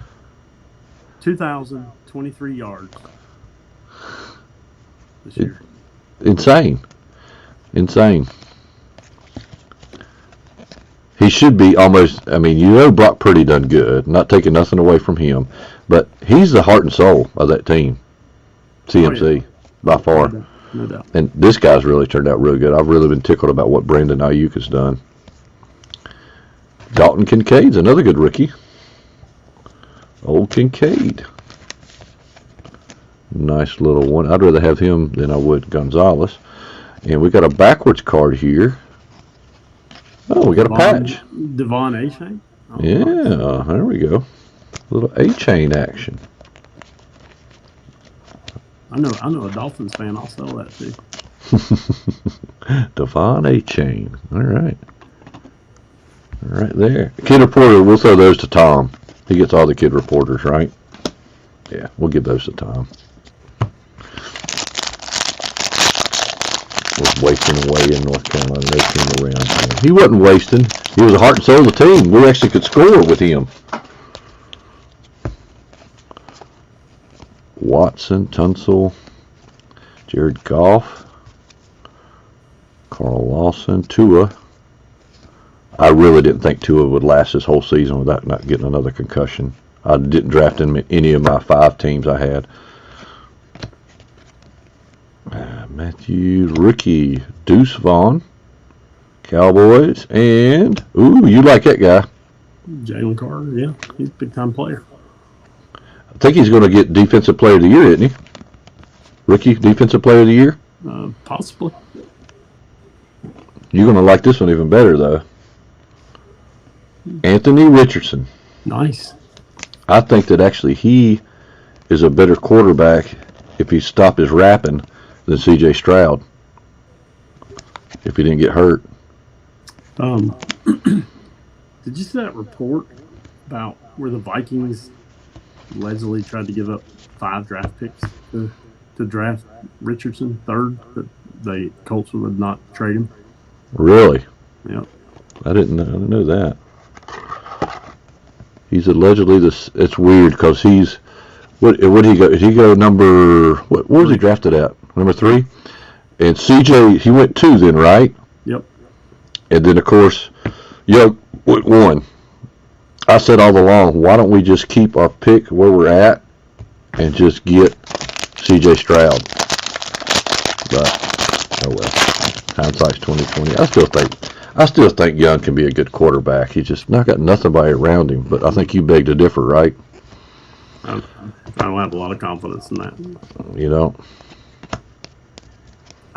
2,023 yards this year. Insane. he should be almost. I mean, Brock Purdy done good. Not taking nothing away from him, but he's the heart and soul of that team. CMC by far. No doubt. And this guy's really turned out really good. I've really been tickled about what Brandon Ayuk has done. Dalton Kincaid's another good rookie. Old Kincaid. Nice little one. I'd rather have him than I would Gonzalez. And we got a backwards card here. Oh, we got a patch. Tbone A-Chain? Oh, Yeah, nice. there we go. A little A-Chain action. I know a Dolphins fan. I'll sell that too. Tbone A-Chain. All right. Right there. Kid reporter, we'll throw those to Tom. He gets all the kid reporters, right? Yeah, we'll give those to Tom. Was wasting away in North Carolina. No team around him. He wasn't wasting. He was the heart and soul of the team. We actually could score with him. Watson, Tunsil, Jared Goff, Carl Lawson, Tua. I really didn't think Tua would last this whole season without not getting another concussion. I didn't draft him in any of my 5 teams I had. Matthew, rookie, Deuce Vaughn, Cowboys, and, ooh, you like that guy. Jalen Carter, yeah. He's a big-time player. I think he's going to get Defensive Player of the Year, isn't he? Rookie Defensive Player of the Year? Possibly. You're going to like this one even better, though. Anthony Richardson. Nice. I think that actually he is a better quarterback if he stopped his rapping than C.J. Stroud. If he didn't get hurt. Did you see that report about where the Vikings allegedly tried to give up 5 draft picks to draft Richardson third, but the Colts would not trade him? Really? Yep. I didn't know that. He's allegedly this. It's weird because he's what did he go? Did he go number? What was he drafted at? Number 3. And CJ, he went 2 then, right? Yep. And then of course, Yoke went 1. I said all along, why don't we just keep our pick where we're at and just get CJ Stroud? But oh well, hindsight's 20/20. I still think Young can be a good quarterback. He's just not got nothing by around him. But I think you beg to differ, right? I don't have a lot of confidence in that. You know,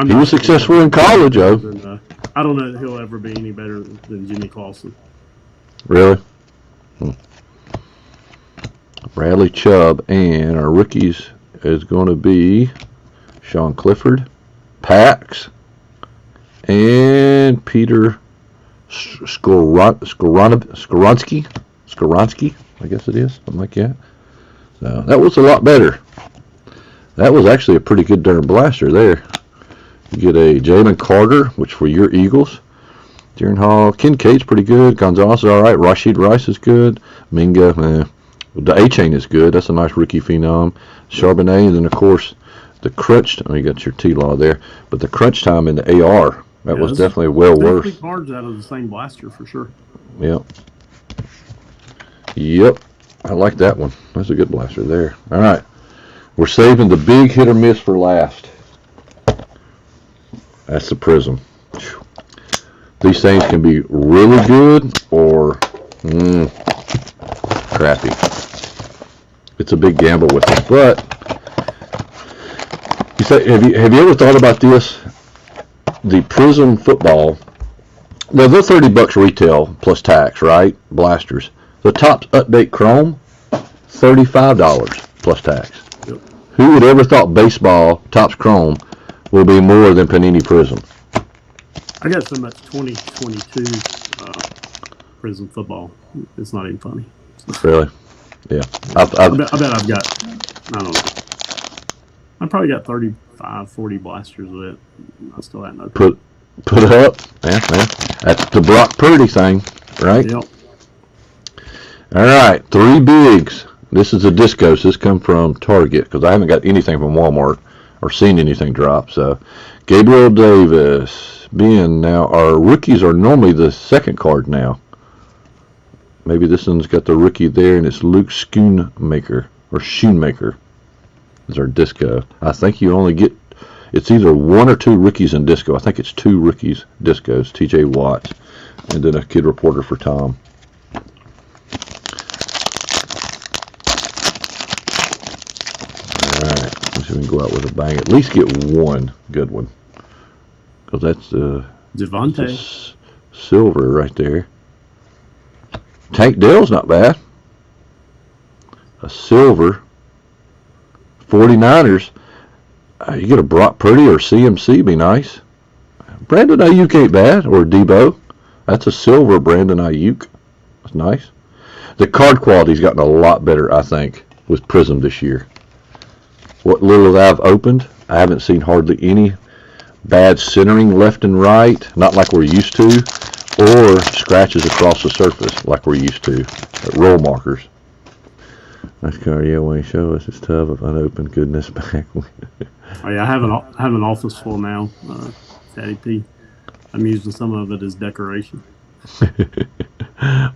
he was successful in college, though. I don't know that he'll ever be any better than Jimmy Clausen. Really? Bradley Chubb, and our rookies is going to be Sean Clifford, Pax, and Peter Skoronski, I guess it is, something like that. So that was a lot better. That was actually a pretty good darn blaster there. You get a Jalen Carter, which for your Eagles. Darren Hall, Kincaid's pretty good. Gonzalez is all right. Rashid Rice is good. Minga, the A-Chain is good. That's a nice rookie phenom. Charbonnet, and then of course the crunch. Oh, you got your T-Law there, but the crunch time in the AR. That was definitely well worth. 3 cards out of the same blaster for sure. Yep. I like that one. That's a good blaster there. All right. We're saving the big hit or miss for last. That's the Prism. These things can be really good or crappy. It's a big gamble with them. But you say, have you ever thought about this? The Prism football. Well, they're $30 retail plus tax, right? Blasters. The Topps Update Chrome, $35 plus tax. Yep. Who would ever thought baseball Topps Chrome will be more than Panini Prism? I got so much 2022 Prism football. It's not even funny. Really? Yeah. I bet I've got, I don't know. I probably got 35, 40 blasters of it. I still have no. Put it up. Yeah. That's the Brock Purdy thing, right? Yep. All right, 3 bigs. This is a Discos. This come from Target because I haven't got anything from Walmart or seen anything drop. So, Gabriel Davis, Ben. Now, our rookies are normally the second card now. Maybe this one's got the rookie there, and it's Luke Schoonmaker, or Schoonmaker is our disco. I think you only get, it's either 1 or 2 rookies in disco. I think it's 2 rookies discos, TJ Watts, and then a kid reporter for Tom. All right, let's see if we can go out with a bang. At least get one good one, because that's Devontae. Silver right there. Tank Dell's not bad. A silver. 49ers. You get a Brock Purdy or CMC, be nice. Brandon Ayuk ain't bad, or Tbone. That's a silver Brandon Ayuk. That's nice. The card quality's gotten a lot better, I think, with Prism this year. What little that I've opened, I haven't seen hardly any bad centering left and right, not like we're used to, or scratches across the surface like we're used to, roll markers. Nice card. Yeah, when you show us, it's tough of unopened goodness back. Oh yeah, I have an office full now. Fatty P. I'm using some of it as decoration.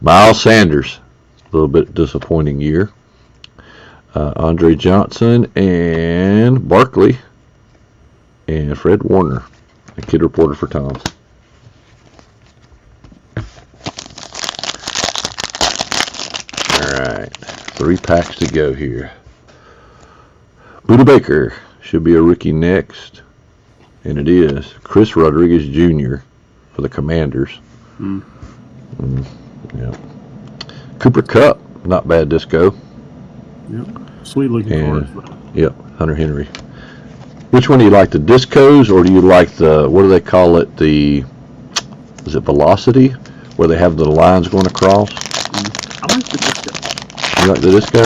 Miles Sanders, a little bit disappointing year. Andre Johnson and Barkley and Fred Warner, a kid reporter for Tom. All right, 3 packs to go here. Buda Baker should be a rookie next, and it is. Chris Rodriguez Jr. for the Commanders. Yeah. Cooper Kupp, not bad disco. Yep. Sweet looking cards. Yep, Hunter Henry. Which one do you like, the discos, or do you like the, what do they call it, the, is it velocity, where they have the lines going across? I like the disco. You like the disco?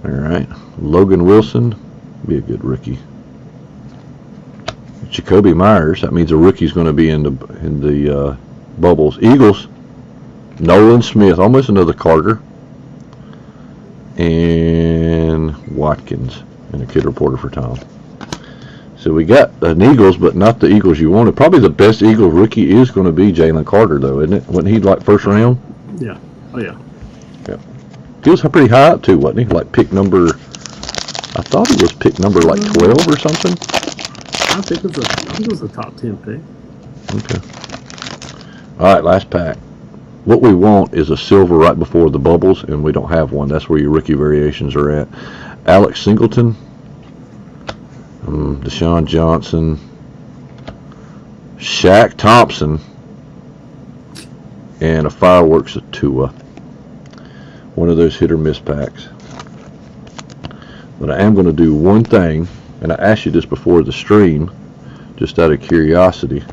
All right. Logan Wilson, be a good rookie. Jacoby Myers, that means a rookie's going to be in the bubbles. Eagles, Nolan Smith, almost another Carter, and Watkins, and a kid reporter for Tom. So we got an Eagles, but not the Eagles you wanted. Probably the best Eagles rookie is going to be Jalen Carter, though, isn't it? Wasn't he like first round? Yeah. Oh yeah. Yeah. He was pretty high up too, wasn't he? Like pick number, I thought he was pick number like 12 or something. I think it was a top 10 pick. Okay. All right, last pack. What we want is a silver right before the bubbles, and we don't have one. That's where your rookie variations are at. Alex Singleton, Deshaun Johnson, Shaq Thompson, and a Fireworks of Tua. One of those hit or miss packs. But I am going to do one thing, and I asked you this before the stream, just out of curiosity.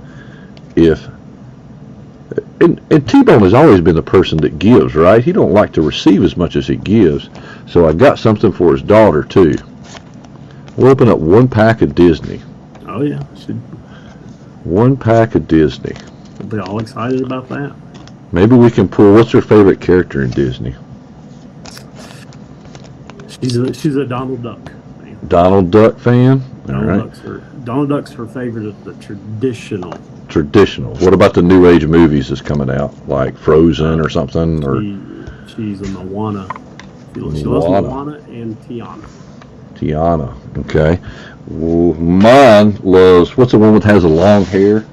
And Tbone has always been the person that gives, right? He don't like to receive as much as he gives. So I got something for his daughter, too. We'll open up 1 pack of Disney. Oh, yeah. Should 1 pack of Disney. we'll be all excited about that. Maybe we can pull, what's her favorite character in Disney? She's a Donald Duck fan. Donald Duck fan? All right. Donald Duck's her favorite of the traditional. What about the new age movies that's coming out, like Frozen or something? Or she's a Moana. She loves Moana and Tiana. Okay. Well, mine loves, what's the one that has a long hair?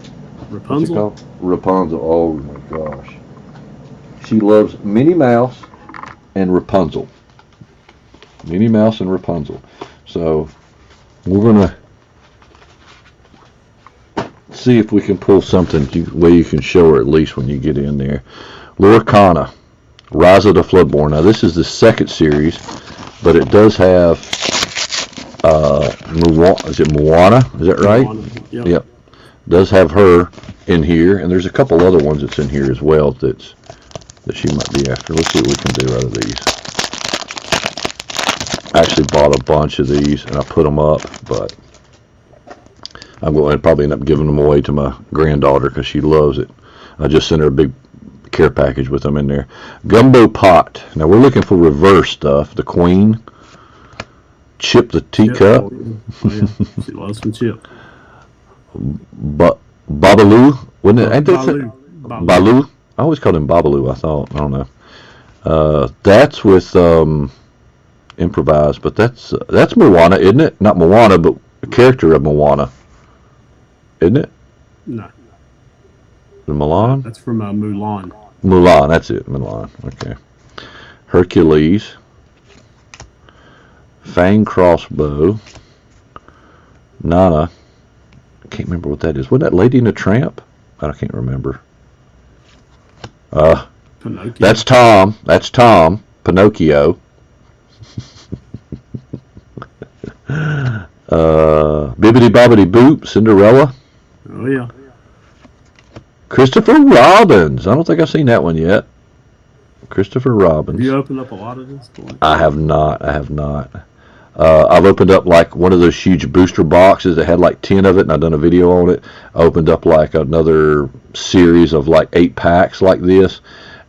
Rapunzel. Rapunzel. Oh my gosh. She loves Minnie Mouse and Rapunzel. Minnie Mouse and Rapunzel. So we're gonna see if we can pull something where you can show her at least when you get in there. Lorcana, Rise of the Floodborn. Now this is the second series, but it does have is it Moana? Is that right? Moana. Yep. Does have her in here, and there's a couple other ones that's in here as well that she might be after. Let's see what we can do out of these. I actually bought a bunch of these and I put them up, but I'm going to probably end up giving them away to my granddaughter because she loves it. I just sent her a big care package with them in there. Gumbo Pot. Now we're looking for reverse stuff. The Queen. Chip the Teacup. Oh, yeah. She loves some Chip. Babalu. Wouldn't it? Ain't that Baloo. Baloo? I always called him Babalu, I thought. I don't know. That's with Improvise, but that's Moana, isn't it? Not Moana, but a character of Moana. Isn't it? No. The Mulan? That's from Mulan. Mulan, that's it. Mulan. Okay. Hercules. Fang Crossbow. Nana. I can't remember what that is. Wasn't that Lady and the Tramp? I can't remember. Pinocchio. That's Tom. That's Tom. Pinocchio. Bibbidi Bobbidi Boop. Cinderella. Oh, yeah. Christopher Robbins. I don't think I've seen that one yet. Christopher Robbins. Have you opened up a lot of this? I have not. I've opened up like one of those huge booster boxes that had like 10 of it, and I've done a video on it. I opened up like another series of like 8 packs like this,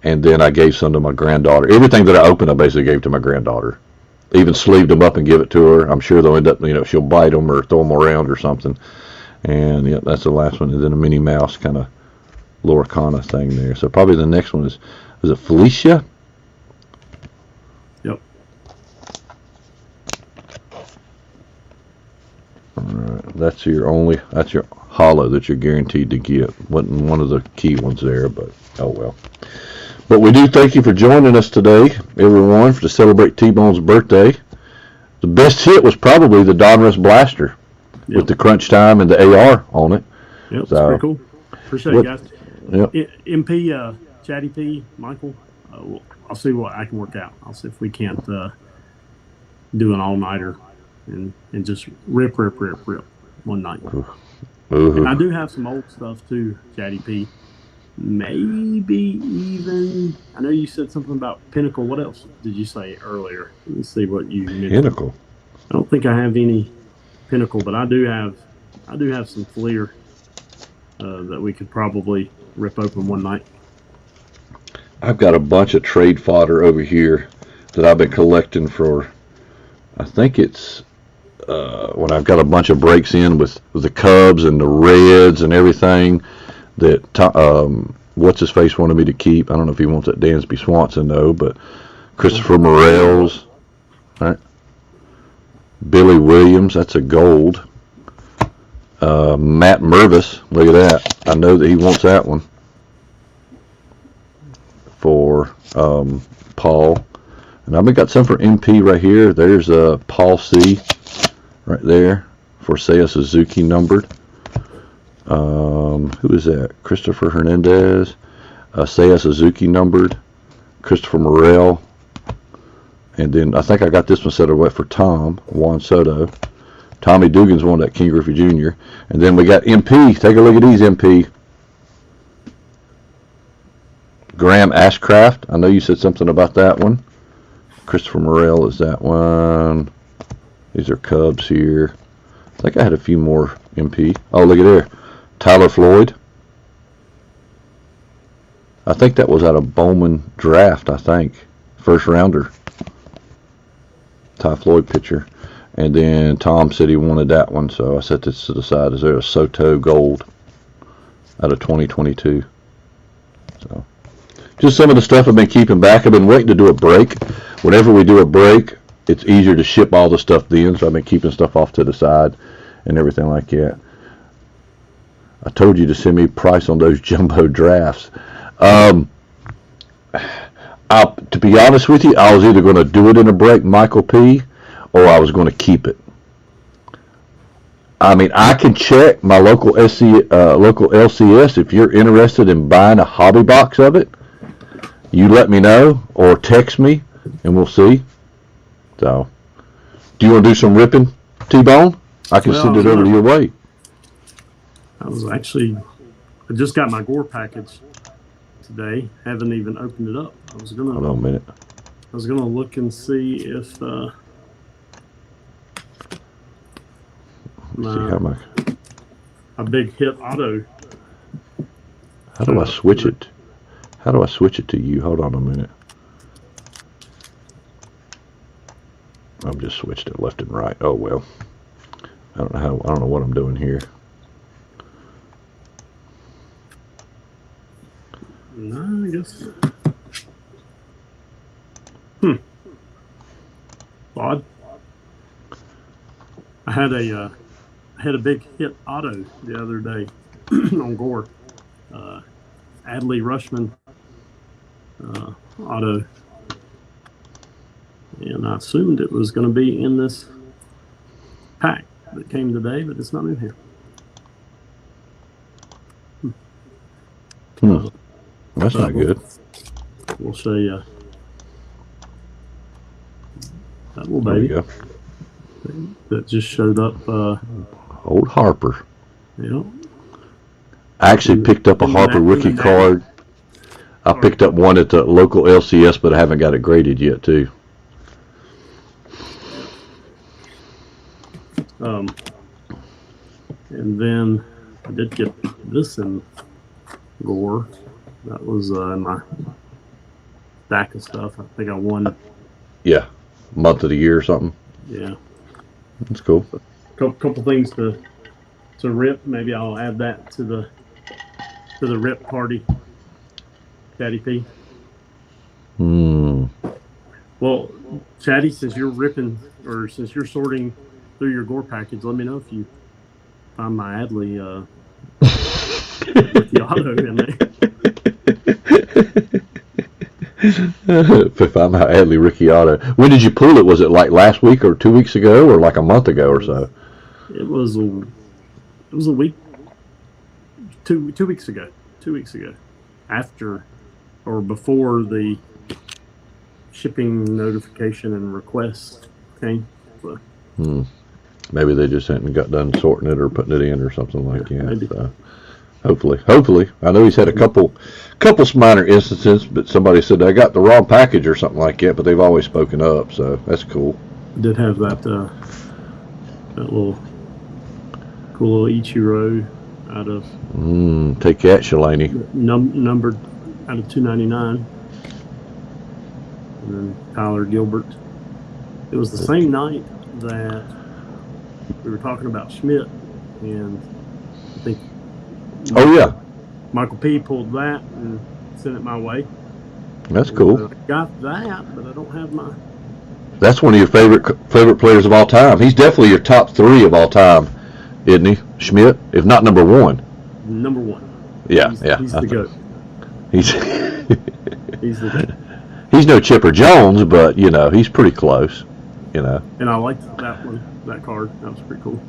and then I gave some to my granddaughter. Everything that I opened, I basically gave to my granddaughter. Even sleeved them up and give it to her. I'm sure they'll end up, she'll bite them or throw them around or something. And yeah, that's the last one. And then a Minnie Mouse kind of Lorcana thing there. So probably the next one is it Felicia? Yep. All right, that's your hollow that you're guaranteed to get. Wasn't one of the key ones there, but oh well. But we do thank you for joining us today, everyone, to celebrate T-Bone's birthday. The best hit was probably the Donruss Blaster with the crunch time and the AR on it. Yep, so, pretty cool. Appreciate it, guys. Yep. MP, Chatty P, Michael, I'll see what I can work out. I'll see if we can't do an all-nighter and just rip one night. And I do have some old stuff too, Chatty P. Maybe even, I know you said something about Pinnacle. What else did you say earlier? Let me see what you mentioned. Pinnacle. I don't think I have any Pinnacle, but I do have some Fleer that we could probably rip open one night. I've got a bunch of trade fodder over here that I've been collecting for, I think it's when I've got a bunch of breaks in with the Cubs and the Reds and everything that what's his face wanted me to keep. I don't know if he wants that Dansby Swanson though, but Christopher Morels, right? Billy Williams, that's a gold. Matt Mervis, look at that. I know that he wants that one for Paul. And I've got some for MP right here. There's Paul C right there for Seiya Suzuki numbered. Who is that? Christopher Hernandez. Seiya Suzuki numbered. Christopher Morel. And then I think I got this one set away for Tom, Juan Soto. Tommy Dugan's won that King Griffey Jr. And then we got MP. Take a look at these, MP. Graham Ashcraft. I know you said something about that one. Christopher Morel is that one. These are Cubs here. I think I had a few more MP. Oh, look at there. Tyler Floyd. I think that was out of Bowman draft, I think. First rounder. Ty Floyd pitcher. And then Tom said he wanted that one, so I set this to the side. Is there a Soto Gold out of 2022? So, just some of the stuff I've been keeping back. I've been waiting to do a break. Whenever we do a break, it's easier to ship all the stuff then, so I've been keeping stuff off to the side and everything like that. I told you to send me price on those jumbo drafts. To be honest with you, I was either going to do it in a break, Michael P., or I was going to keep it. I mean, I can check my local local LCS. If you're interested in buying a hobby box of it, you let me know or text me, and we'll see. So, do you want to do some ripping, T-Bone? I can send it over to your way. I just got my Gore package today. Haven't even opened it up. Hold on a minute. I was gonna look and see if my big hit auto. How do I switch it? How do I switch it to you? Hold on a minute. I've just switched it left and right. Oh well. I don't know what I'm doing here. No, this. Odd. I had a big hit auto the other day on Gore. Adley Rushman auto. And I assumed it was going to be in this pack that came today, but it's not in here. That's not good. We'll say that little There you baby go. that just showed up. Old Harper. Yeah. I actually picked up a Harper rookie card. I picked up one at the local LCS, but I haven't got it graded yet, too. And then I did get this in Gore. That was in my stack of stuff. I think I won. Yeah, month of the year or something. Yeah. That's cool. Couple things to rip. Maybe I'll add that to the rip party. Chatty P. Well, Chatty, since you're ripping or since you're sorting through your Gore package, let me know if you find my Adley with the auto in there. If I'm my Adley rookie auto. When did you pull it? Was it like last week or 2 weeks ago or like a month ago or so? It was a week, two weeks ago. 2 weeks ago, after or before the shipping notification and request came. So. Maybe they just hadn't got done sorting it or putting it in or something like that. Maybe. So hopefully. I know he's had a couple minor instances, but somebody said I got the wrong package or something like that. But they've always spoken up, so that's cool. I did have that little cool little Ichiro out of take that, Shalani. Numbered out of 299, and then Tyler Gilbert. It was the same night that we were talking about Schmidt, and I think Michael P pulled that and sent it my way. That's cool. I got that, but I don't have my. That's one of your favorite players of all time. He's definitely your top 3 of all time, isn't he? Schmidt, if not number 1. Number 1. Yeah, He's the GOAT. He's He's the GOAT. He's no Chipper Jones, but he's pretty close. And I liked that one, that card. That was pretty cool.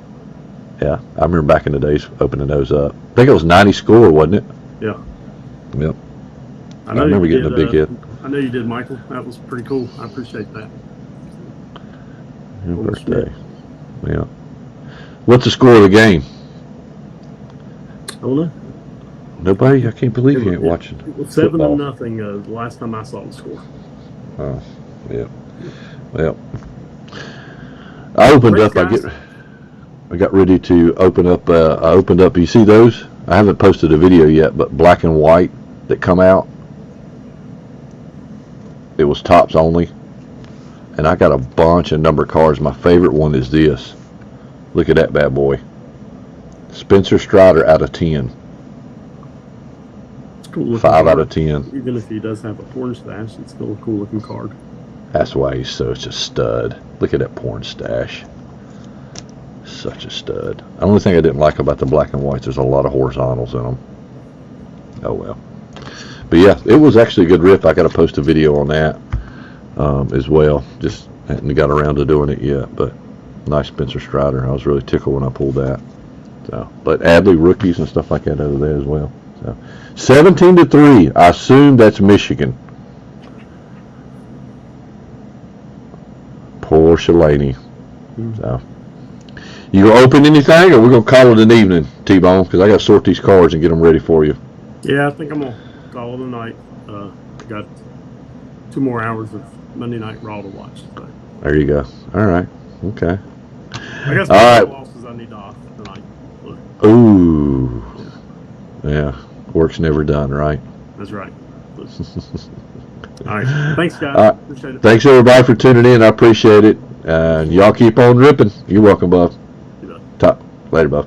Yeah, I remember back in the days opening those up. I think it was 90 score, wasn't it? Yeah. Yep. I remember getting a big hit. I know you did, Michael. That was pretty cool. I appreciate that. Your birthday. Yeah. What's the score of the game? I don't know. Nobody? I can't believe you ain't watching. It was 7-0 the last time I saw the score. Oh, yeah. Well, I opened up. I got ready to open up. I opened up. You see those? I haven't posted a video yet, but black and white that come out. It was tops only, and I got a bunch of number cards. My favorite one is this. Look at that bad boy. Spencer Strider out of 10. It's cool. 5 out of 10. Even if he does have a porn stash, it's still a cool looking card. That's why he's such a stud. Look at that porn stash. Such a stud. The only thing I didn't like about the black and whites, there's a lot of horizontals in them. Oh well. But yeah, it was actually a good rip. I got to post a video on that as well. Just hadn't got around to doing it yet, but nice Spencer Strider. I was really tickled when I pulled that. So, but Adley rookies and stuff like that over there as well. So 17-3. I assume that's Michigan. Poor Shalani. So, you gonna open anything, or we're gonna call it an evening, T-Bone? Because I got to sort these cards and get them ready for you. Yeah, I think I'm gonna call it a night. Got 2 more hours of Monday Night Raw to watch. So. There you go. All right. Okay. I guess my losses I need off tonight. So. Ooh. Yeah. Work's never done, right? That's right. All right. Thanks, guys. Appreciate it. Thanks, everybody, for tuning in. I appreciate it. And y'all keep on ripping. You're welcome, Buff. Later, Buff.